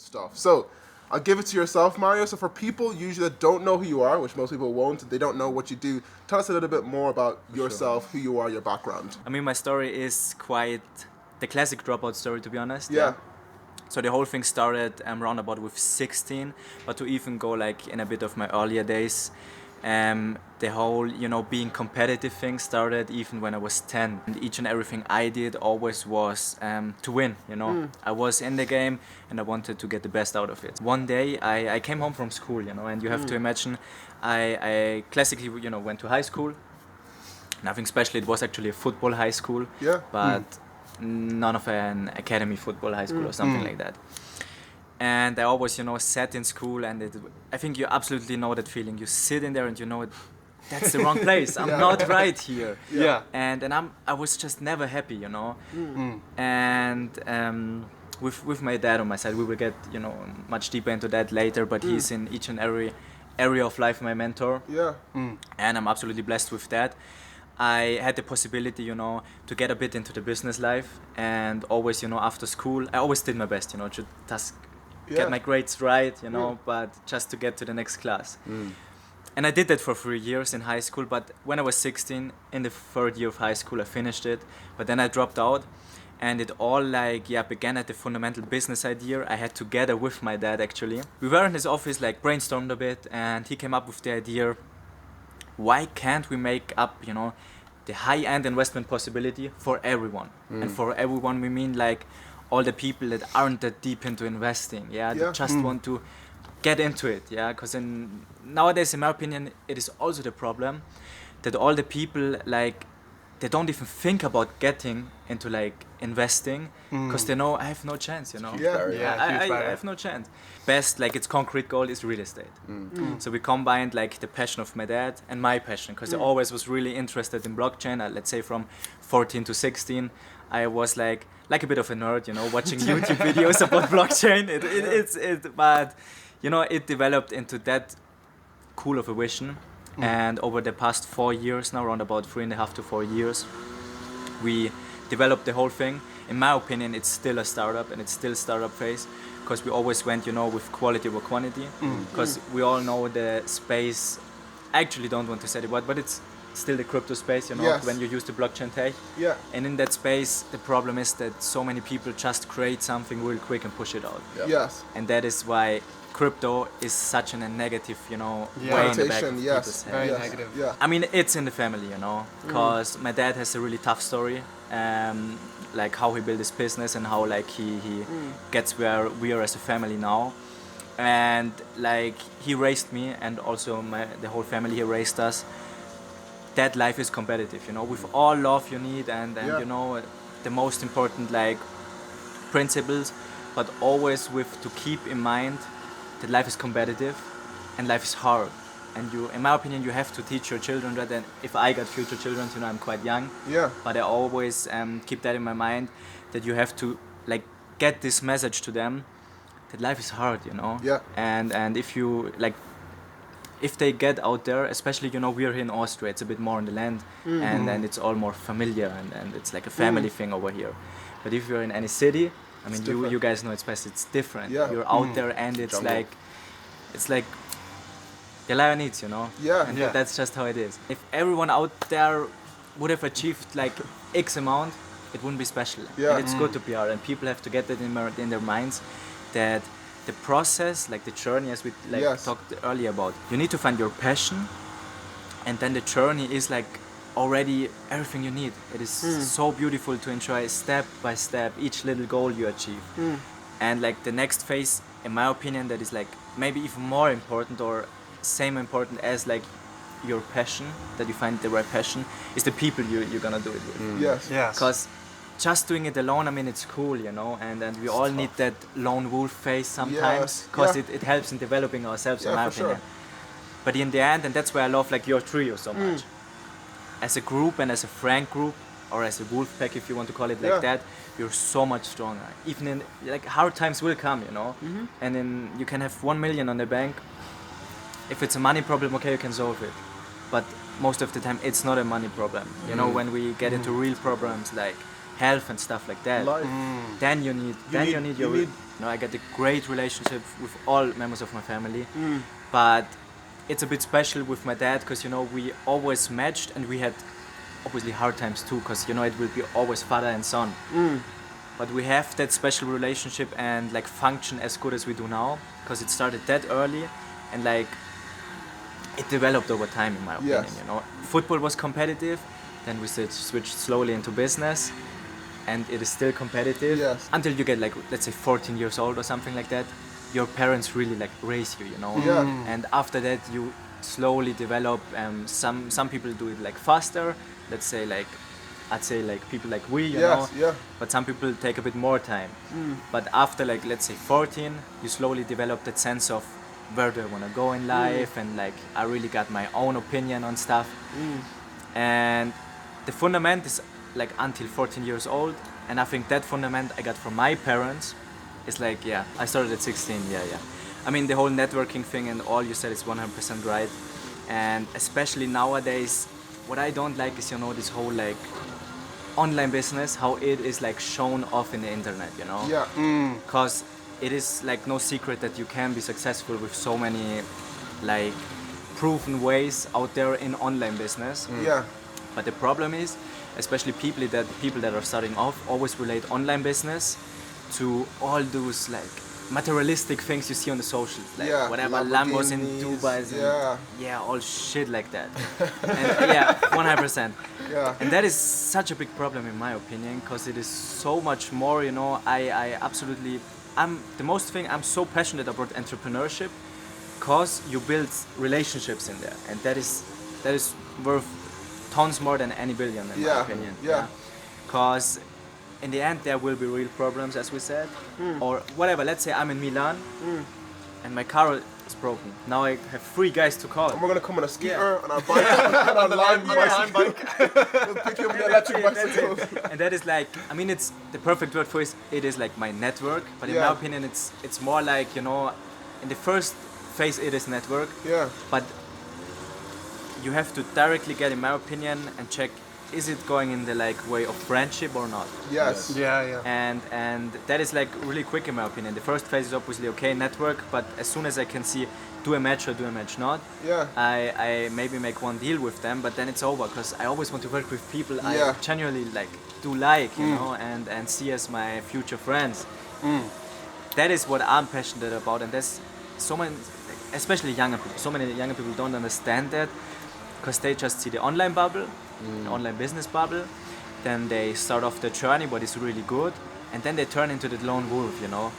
stuff. So I'll give it to yourself, Mario. So for people usually that don't know who you are, which most people won't, they don't know what you do, tell us a little bit more about yourself, who you are, your background. I mean, my story is quite the classic dropout story, to be honest. Yeah. So the whole thing started around about with 16, but to even go like in a bit of my earlier days, the whole, being competitive thing started even when I was 10. And each and everything I did always was to win, I was in the game and I wanted to get the best out of it. One day I came home from school, and you have to imagine I classically, went to high school. Nothing special, it was actually a football high school, but none of an academy football high school or something like that. And I always, sat in school, and I think you absolutely know that feeling. You sit in there and that's the wrong place. I'm not right here. Yeah. And I was just never happy, And with my dad on my side, we will get, much deeper into that later. But he's in each and every area of life my mentor. Yeah. And I'm absolutely blessed with that. I had the possibility, to get a bit into the business life, and always, after school, I always did my best, to just get my grades right, but just to get to the next class. And I did that for 3 years in high school, but when I was 16, in the third year of high school, I finished it, but then I dropped out, and it all began at the fundamental business idea I had together with my dad, actually. We were in his office, brainstormed a bit, and he came up with the idea, why can't we make up, the high-end investment possibility for everyone? And for everyone, we mean all the people that aren't that deep into investing, they just want to get into it, because nowadays, in my opinion, it is also the problem that all the people, they don't even think about getting into investing, because they know I have no chance, I have no chance. Best, its concrete goal is real estate. So we combined the passion of my dad and my passion, because I always was really interested in blockchain. Let's say from 14 to 16, I was like a bit of a nerd, watching YouTube videos about blockchain. But it developed into that cool of a vision. And over the past 4 years now, around about 3.5 to 4 years, we developed the whole thing. In my opinion, it's still a startup, and it's still startup phase, because we always went, with quality over quantity. Because we all know the space. I actually don't want to say the word, but it's still the crypto space, when you use the blockchain tech. Yeah. And in that space, the problem is that so many people just create something real quick and push it out. Yeah. Yes. And that is why crypto is such a negative, way in the back of people's head. Very negative. Yeah. I mean, it's in the family, because my dad has a really tough story, how he built his business and how he gets where we are as a family now. And he raised me, and also the whole family, he raised us. That life is competitive, with all love you need, and the most important principles, but always with to keep in mind that life is competitive and life is hard. And in my opinion, you have to teach your children that. And if I got future children, I'm quite young. Yeah. But I always keep that in my mind, that you have to get this message to them that life is hard, Yeah. And if you if they get out there, especially we're here in Austria, it's a bit more on the land, and it's all more familiar, and it's like a family thing over here. But if you're in any city, I mean, you guys know it's best. It's different. Yeah. You're out there, and it's Jungle. it's like the lion eats, Yeah. And that's just how it is. If everyone out there would have achieved X amount, it wouldn't be special. Yeah. And it's good to PR, and people have to get that in their minds, that the process, the journey, as we talked earlier about, you need to find your passion, and then the journey is already everything you need. It is so beautiful to enjoy step by step each little goal you achieve. And the next phase, in my opinion, that is maybe even more important, or same important as your passion, that you find the right passion, is the people you're gonna do it with. Yes. Because just doing it alone, I mean, it's cool, and we all need that lone wolf phase sometimes, because it helps in developing ourselves, in my opinion. Sure. But in the end, and that's why I love your trio so much. As a group and as a friend group, or as a wolf pack, if you want to call it that, you're so much stronger. Even in hard times will come, and then you can have 1 million on the bank. If it's a money problem, okay, you can solve it. But most of the time, it's not a money problem. When we get into real problems health and stuff like that, Life. then you need your You know, I got a great relationship with all members of my family, but it's a bit special with my dad because, you know, we always matched, and we had obviously hard times too, because, you know, it will be always father and son. But we have that special relationship and like function as good as we do now, because it started that early, and like it developed over time, in my opinion. Yes. You know, football was competitive, then we switched slowly into business, and it is still competitive. Yes. Until you get like, let's say 14 years old or something like that. Your parents really like raise you, you know. Yeah. And after that you slowly develop. Some people do it like faster. Let's say like, I'd say like people like we, you know. Yes, yeah. But some people take a bit more time. But after like, let's say 14, you slowly develop that sense of where do I want to go in life, and like I really got my own opinion on stuff. And the fundament is like until 14 years old, and I think that fundament I got from my parents is like, yeah, I started at 16. Yeah. I mean, the whole networking thing and all you said is 100% right. And especially nowadays, what I don't like is, you know, this whole like online business, how it is like shown off in the internet, you know. Yeah. Because it is like no secret that you can be successful with so many like proven ways out there in online business. Yeah. But the problem is, especially people that are starting off always relate online business to all those like materialistic things you see on the socials, like Yeah, whatever Lambos in Lamborghinis, Dubai, yeah. yeah, all shit like that. And, yeah, 100%. Yeah. And that is such a big problem in my opinion, because it is so much more, you know. I'm so passionate about entrepreneurship, because you build relationships in there, and that is worth tons more than any billion in my opinion. Yeah. Because in the end there will be real problems, as we said, or whatever. Let's say I'm in Milan and my car is broken. Now I have 3 guys to call. And we're gonna come on a scooter, on our bike, on our lime bicycle. We'll pick you up on the electric bicycle. And that is like, I mean, it's the perfect word for it is like my network, but in my opinion it's more like, you know, in the first phase it is network, but you have to directly get, in my opinion, and check, is it going in the like way of friendship or not? Yes. Yeah. And that is like really quick in my opinion. The first phase is obviously okay, network, but as soon as I can see do a match or do a match not, I maybe make one deal with them, but then it's over, because I always want to work with people I genuinely like do like, you know, and see as my future friends. That is what I'm passionate about, and there's so many, especially younger people, so many younger people don't understand that, because they just see the online bubble, the online business bubble, then they start off the journey, what is really good, and then they turn into the lone wolf, you know.